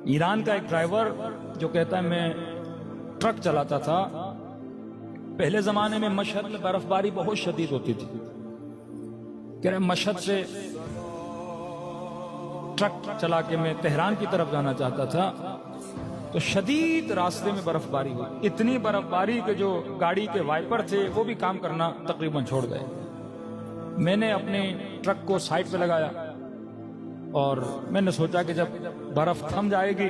ایران کا ایک ڈرائیور جو کہتا ہے میں ٹرک چلاتا تھا، پہلے زمانے میں مشہد میں برف باری بہت شدید ہوتی تھی، کہہ رہے مشہد سے ٹرک چلا کے میں تہران کی طرف جانا چاہتا تھا تو شدید راستے میں برف باری ہوئی، اتنی برف باری کہ جو گاڑی کے وائپر تھے وہ بھی کام کرنا تقریباً چھوڑ گئے۔ میں نے اپنے ٹرک کو سائڈ پہ لگایا اور میں نے سوچا کہ جب برف تھم جائے گی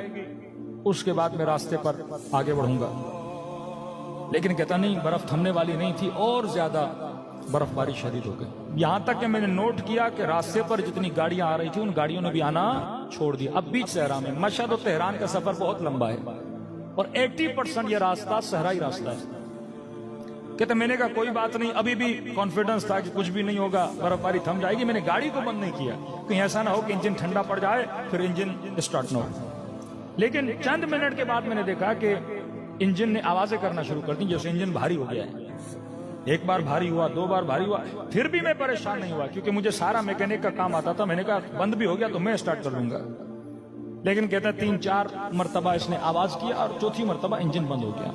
اس کے بعد میں راستے پر آگے بڑھوں گا، لیکن کہتا نہیں، برف تھمنے والی نہیں تھی اور زیادہ برف باری شدید ہو گئی، یہاں تک کہ میں نے نوٹ کیا کہ راستے پر جتنی گاڑیاں آ رہی تھی ان گاڑیوں نے بھی آنا چھوڑ دیا۔ اب بیچ صحرا میں، مشہد اور تہران کا سفر بہت لمبا ہے اور 80% یہ راستہ صحرائی راستہ ہے۔ کہتے میں نے کہا کوئی بات نہیں، ابھی بھی کانفیڈنس تھا کہ کچھ بھی نہیں ہوگا، برف باری تھم جائے گی۔ میں نے گاڑی کو بند نہیں کیا، کہیں ایسا نہ ہو کہ انجن ٹھنڈا پڑ جائے پھر انجن اسٹارٹ نہ ہو۔ لیکن چند منٹ کے بعد میں نے دیکھا کہ انجن نے آوازیں کرنا شروع کر دی، جیسے انجن بھاری ہو گیا ہے۔ ایک بار بھاری ہوا، دو بار بھاری ہوا، پھر بھی میں پریشان نہیں ہوا کیونکہ مجھے سارا میکینک کا کام آتا تھا۔ میں نے کہا بند بھی ہو گیا تو میں اسٹارٹ کر لوں گا، لیکن کہتا 3-4 مرتبہ اس نے آواز کیا اور چوتھی مرتبہ انجن بند ہو گیا۔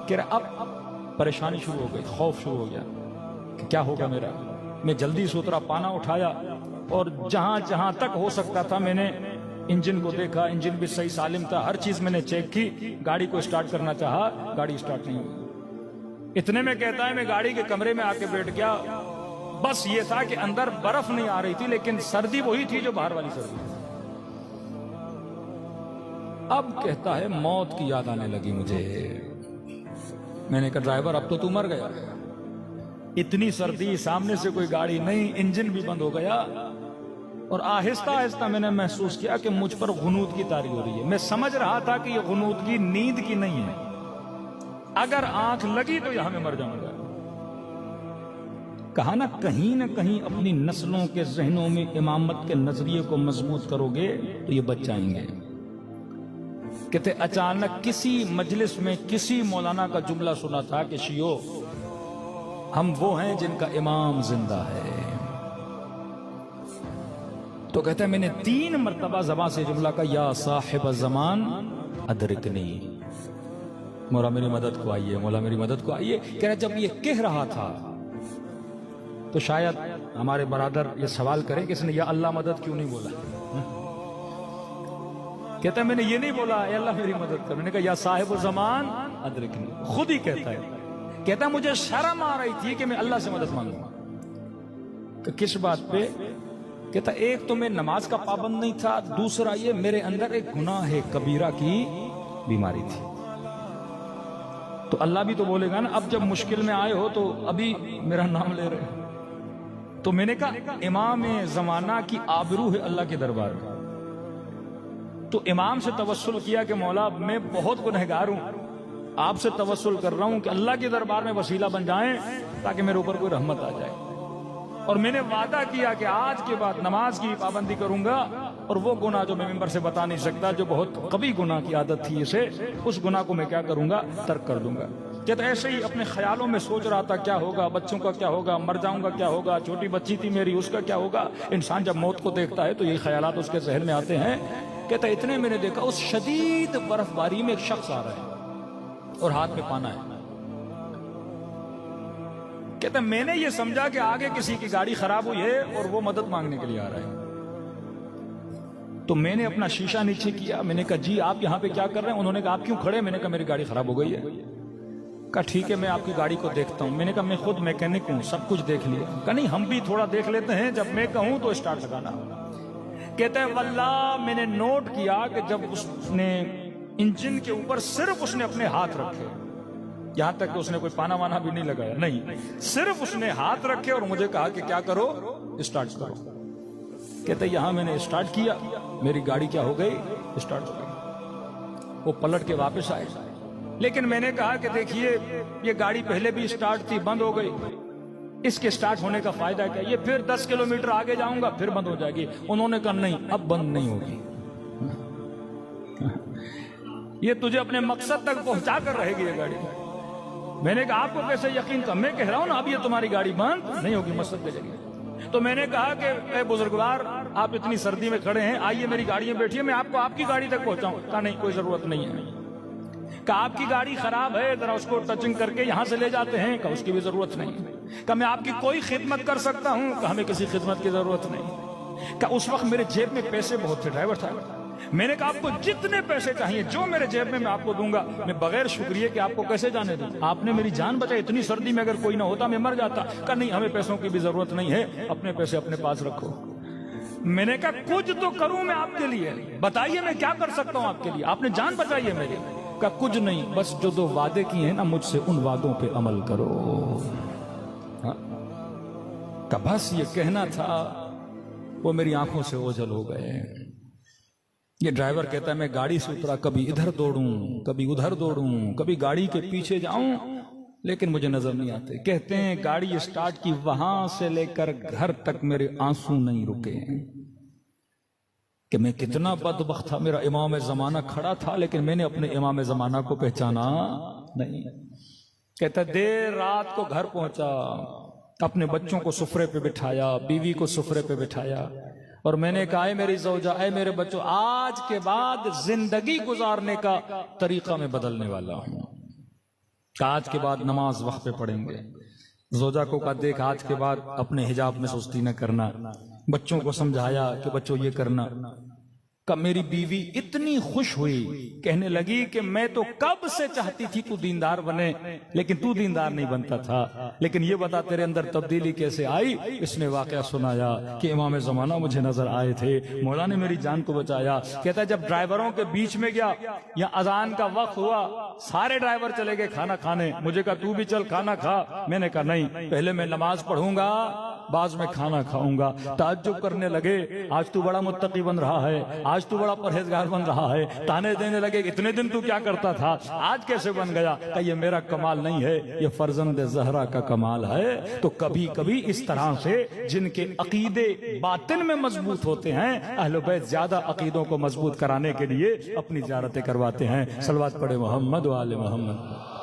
کہہ رہا اب پریشانی شروع ہو گئی، خوف شروع ہو گیا کہ کیا ہوگا میرا۔ میں جلدی سے اترا، پانا اٹھایا اور جہاں جہاں تک ہو سکتا تھا میں نے انجن کو دیکھا، انجن بھی صحیح سالم تھا، ہر چیز میں نے چیک کی۔ گاڑی کو اسٹارٹ کرنا چاہا، گاڑی اسٹارٹ نہیں ہوئی۔ اتنے میں کہتا ہے میں گاڑی کے کمرے میں آ کے بیٹھ گیا، بس یہ تھا کہ اندر برف نہیں آ رہی تھی لیکن سردی وہی تھی جو باہر والی سردی تھی۔ اب کہتا ہے موت کی یاد آنے لگی مجھے۔ میں نے کہا ڈرائیور اب تو تو مر گیا، اتنی سردی، سامنے سے کوئی گاڑی نہیں، انجن بھی بند ہو گیا، اور آہستہ آہستہ میں نے محسوس کیا کہ مجھ پر غنودگی طاری ہو رہی ہے۔ میں سمجھ رہا تھا کہ یہ غنودگی نیند کی نہیں ہے، اگر آنکھ لگی تو یہاں میں مر جاؤں گا۔ کہا نہ کہیں اپنی نسلوں کے ذہنوں میں امامت کے نظریے کو مضبوط کرو گے تو یہ بچ جائیں گے۔ کہتے اچانک کسی مجلس میں کسی مولانا کا جملہ سنا تھا کہ شیعو ہم وہ ہیں جن کا امام زندہ ہے۔ تو کہتا ہے میں نے 3 مرتبہ زبان سے جملہ کا یا صاحب الزمان ادرکنی، مولا میری مدد کو آئیے، مولا میری مدد کو آئیے۔ کہہ رہا جب یہ کہہ رہا تھا تو شاید ہمارے برادر یہ سوال کریں کہ اس نے یا اللہ مدد کیوں نہیں بولا۔ کہتا ہے میں نے یہ نہیں بولا اے اللہ میری مدد کر، میں نے کہا یا صاحب الزمان ادرکنی، خود ہی کہتا ہے۔ کہتا ہے مجھے شرم آ رہی تھی کہ میں اللہ سے مدد مانگوں۔ کہ کس بات پہ؟ کہتا ایک تو میں نماز کا پابند نہیں تھا، دوسرا یہ میرے اندر ایک گناہ کبیرہ کی بیماری تھی۔ تو اللہ بھی تو بولے گا نا اب جب مشکل میں آئے ہو تو ابھی میرا نام لے رہے۔ تو میں نے کہا امام زمانہ کی آبرو ہے اللہ کے دربار میں، تو امام سے توسل کیا کہ مولا میں بہت گنہگار ہوں، آپ سے توسل کر رہا ہوں کہ اللہ کے دربار میں وسیلہ بن جائیں تاکہ میرے اوپر کوئی رحمت آ جائے۔ اور میں نے وعدہ کیا کہ آج کے بعد نماز کی پابندی کروں گا، اور وہ گناہ جو میں ممبر سے بتا نہیں سکتا، جو بہت قوی گناہ کی عادت تھی اسے، اس گناہ کو میں کیا کروں گا، ترک کر دوں گا۔ کہتا ایسے ہی اپنے خیالوں میں سوچ رہا تھا کیا ہوگا، بچوں کا کیا ہوگا، مر جاؤں گا کیا ہوگا، چھوٹی بچی تھی میری اس کا کیا ہوگا۔ انسان جب موت کو دیکھتا ہے تو یہی خیالات اس کے ذہن میں آتے ہیں۔ کہتا اتنے میں نے دیکھا اس شدید برف باری میں ایک شخص آ رہا ہے اور ہاتھ میں پانا ہے۔ کہتا میں نے یہ سمجھا کہ آگے کسی کی گاڑی خراب ہوئی ہے اور وہ مدد مانگنے کے لیے آ رہا ہے۔ تو میں نے اپنا شیشہ نیچے کیا، میں نے کہا جی آپ یہاں پہ کیا کر رہے ہیں؟ انہوں نے کہا آپ کیوں کھڑے؟ میں نے کہا میری گاڑی خراب ہو گئی ہے۔ کہا ٹھیک ہے میں آپ کی گاڑی کو دیکھتا ہوں۔ میں نے کہا میں خود میکینک ہوں، سب کچھ دیکھ لیا۔ کہا نہیں ہم بھی تھوڑا دیکھ لیتے ہیں، جب میں کہوں تو اسٹارٹ لگانا۔ کہتا ہے واللہ میں نے نوٹ کیا کہ جب اس نے انجن کے اوپر صرف اس نے اپنے ہاتھ رکھے، یہاں تک کہ اس نے کوئی پانا وانا بھی نہیں لگایا، نہیں، صرف اس نے ہاتھ رکھے اور مجھے کہا کہ کیا کرو، اسٹارٹ کرو۔ کہتا ہے یہاں میں نے اسٹارٹ کیا، میری گاڑی کیا ہو گئی، اسٹارٹ ہو گئی۔ وہ پلٹ کے واپس آئے، لیکن میں نے کہا کہ دیکھیے یہ گاڑی پہلے بھی اسٹارٹ تھی، بند ہو گئی، اس کے اسٹارٹ ہونے کا فائدہ کیا؟ یہ پھر 10 کلومیٹر آگے جاؤں گا پھر بند ہو جائے گی۔ انہوں نے کہا نہیں اب بند نہیں ہوگی، یہ تجھے اپنے مقصد تک پہنچا کر رہے گی یہ گاڑی۔ میں نے کہا آپ کو کیسے یقین تھا؟ میں کہہ رہا ہوں نا اب یہ تمہاری گاڑی بند نہیں ہوگی، مقصد پہ جائے گی۔ تو میں نے کہا کہ اے بزرگوار آپ اتنی سردی میں کھڑے ہیں، آئیے میری گاڑی میں بیٹھیے، میں آپ کو آپ کی گاڑی تک پہنچاؤں۔ کہا نہیں، کوئی ضرورت نہیں ہے۔ کہا آپ کی گاڑی خراب ہے، ذرا اس کو ٹچنگ کر کے یہاں سے لے جاتے ہیں۔ کہا اس کی بھی ضرورت نہیں۔ کہا میں آپ کی کوئی خدمت کر سکتا ہوں؟ کہا ہمیں کسی خدمت کی ضرورت نہیں۔ کہا اس وقت میرے جیب میں پیسے بہت تھے ڈرائیور صاحب، میں نے کہا آپ کو جتنے پیسے چاہیے جو میرے جیب میں آپ کو دوں گا، میں بغیر شکریہ کہ آپ کو کیسے جانے دوں؟ آپ نے میری جان بچائی، اتنی سردی میں اگر کوئی نہ ہوتا میں مر جاتا۔ کہا نہیں، ہمیں پیسوں کی بھی ضرورت نہیں ہے، اپنے پیسے اپنے پاس رکھو۔ میں نے کہا کچھ تو کروں میں آپ کے لیے، بتائیے میں کیا کر سکتا ہوں آپ کے لیے، آپ نے جان بچائی ہے میری۔ کہا کچھ نہیں، بس جو دو وعدے کیے ہیں نا مجھ سے، ان وعدوں پہ عمل کرو۔ کہا بس یہ کہنا تھا، وہ میری آنکھوں سے اوجھل ہو گئے۔ یہ ڈرائیور کہتا ہے میں گاڑی سے اترا، کبھی ادھر دوڑوں کبھی ادھر دوڑوں، کبھی گاڑی کے پیچھے جاؤں لیکن مجھے نظر نہیں آتے۔ کہتے ہیں گاڑی اسٹارٹ کی، وہاں سے لے کر گھر تک میرے آنسو نہیں رکے کہ میں کتنا بدبخت تھا، میرا امام زمانہ کھڑا تھا لیکن میں نے اپنے امام زمانہ کو پہچانا نہیں۔ کہتا دیر رات کو گھر پہنچا، اپنے بچوں کو سفرے پہ بٹھایا، بیوی کو سفرے پہ بٹھایا، اور میں نے کہا اے میری زوجہ، اے میرے بچوں، آج کے بعد زندگی گزارنے کا طریقہ میں بدلنے والا ہوں۔ آج کے بعد نماز وقت پہ پڑھیں گے۔ زوجہ کو کہا دیکھ آج کے بعد اپنے حجاب میں سستی نہ کرنا۔ بچوں کو سمجھایا کہ بچوں یہ کرنا۔ کہ میری بیوی اتنی خوش ہوئی، کہنے لگی کہ میں تو کب سے چاہتی تھی تو دیندار بنے، لیکن تو دیندار نہیں بنتا تھا، لیکن یہ بتا تیرے اندر تبدیلی کیسے آئی؟ اس نے واقعہ سنایا کہ امام زمانہ مجھے نظر آئے تھے، مولا نے میری جان کو بچایا۔ کہتا ہے جب ڈرائیوروں کے بیچ میں گیا یا اذان کا وقت ہوا، سارے ڈرائیور چلے گئے کھانا کھانے، مجھے کہا تو بھی چل کھانا کھا۔ میں نے کہا نہیں، پہلے میں نماز پڑھوں گا، بعد میں کھانا کھاؤں گا۔ تعجب کرنے لگے، آج تو بڑا متقی بن رہا ہے، آج تو بڑا پرہیزگار بن رہا ہے۔ تانے دینے لگے اتنے دن تو کیا کرتا تھا، آج کیسے بن گیا؟ کہ یہ میرا کمال نہیں ہے، یہ فرزند زہرا کا کمال ہے۔ تو کبھی کبھی اس طرح سے جن کے عقیدے باطن میں مضبوط ہوتے ہیں، اہل بیت زیادہ عقیدوں کو مضبوط کرانے کے لیے اپنی زیارتیں کرواتے ہیں۔ صلوات پڑھے محمد و آل محمد۔